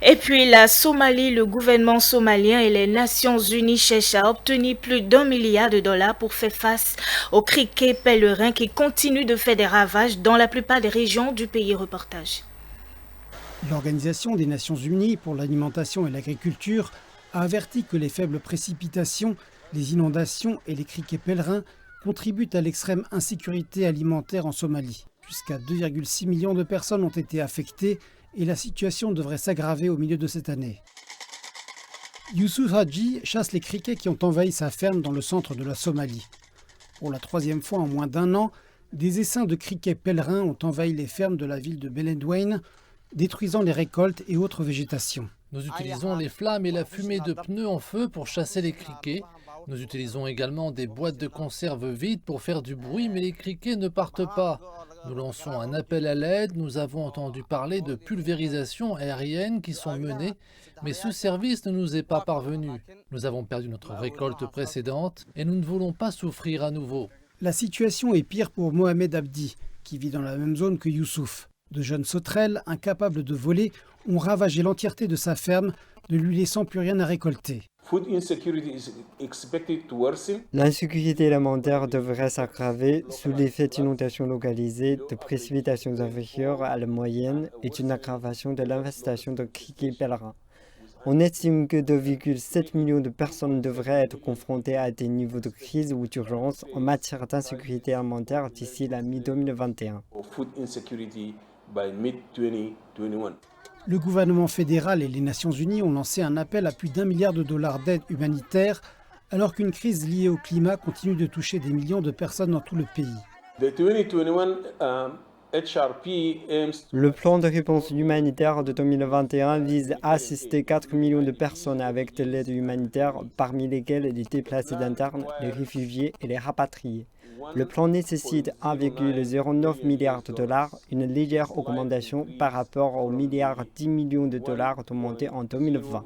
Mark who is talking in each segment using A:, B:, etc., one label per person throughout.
A: Et puis la Somalie, le gouvernement somalien et les Nations Unies cherchent à obtenir plus d'1 milliard de dollars pour faire face aux criquets pèlerins qui continuent de faire des ravages dans la plupart des régions du pays. Reportage.
B: L'Organisation des Nations Unies pour l'alimentation et l'agriculture a averti que les faibles précipitations, les inondations et les criquets pèlerins contribuent à l'extrême insécurité alimentaire en Somalie. Jusqu'à 2,6 millions de personnes ont été affectées et la situation devrait s'aggraver au milieu de cette année. Youssouf Hadji chasse les criquets qui ont envahi sa ferme dans le centre de la Somalie. Pour la troisième fois en moins d'un an, des essaims de criquets pèlerins ont envahi les fermes de la ville de Beledweyne, détruisant les récoltes et autres végétations.
C: Nous utilisons les flammes et la fumée de pneus en feu pour chasser les criquets. Nous utilisons également des boîtes de conserve vides pour faire du bruit, mais les criquets ne partent pas. Nous lançons un appel à l'aide. Nous avons entendu parler de pulvérisations aériennes qui sont menées, mais ce service ne nous est pas parvenu. Nous avons perdu notre récolte précédente et nous ne voulons pas souffrir à nouveau.
B: La situation est pire pour Mohamed Abdi, qui vit dans la même zone que Youssouf. De jeunes sauterelles, incapables de voler, ont ravagé l'entièreté de sa ferme, ne lui laissant plus rien à récolter.
D: L'insécurité alimentaire devrait s'aggraver sous l'effet d'inondations localisées, de précipitations inférieures à la moyenne et d'une aggravation de l'infestation de criquets pèlerins. On estime que 2,7 millions de personnes devraient être confrontées à des niveaux de crise ou d'urgence en matière d'insécurité alimentaire d'ici la mi-2021.
B: Le gouvernement fédéral et les Nations Unies ont lancé un appel à plus d'1 milliard de dollars d'aide humanitaire, alors qu'une crise liée au climat continue de toucher des millions de personnes dans tout le pays.
D: Le plan de réponse humanitaire de 2021 vise à assister 4 millions de personnes avec de l'aide humanitaire, parmi lesquelles les déplacés internes, les réfugiés et les rapatriés. Le plan nécessite 1,09 milliard de dollars, une légère augmentation par rapport aux milliards 10 millions de dollars demandés en 2020.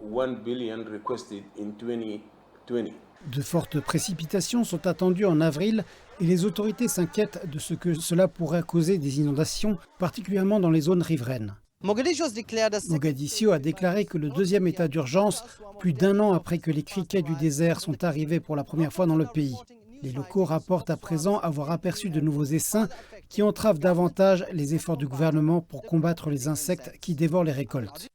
B: De fortes précipitations sont attendues en avril et les autorités s'inquiètent de ce que cela pourrait causer des inondations, particulièrement dans les zones riveraines. Mogadiscio a déclaré que le deuxième état d'urgence, plus d'1 an après que les criquets du désert sont arrivés pour la première fois dans le pays. Les locaux rapportent à présent avoir aperçu de nouveaux essaims qui entravent davantage les efforts du gouvernement pour combattre les insectes qui dévorent les récoltes.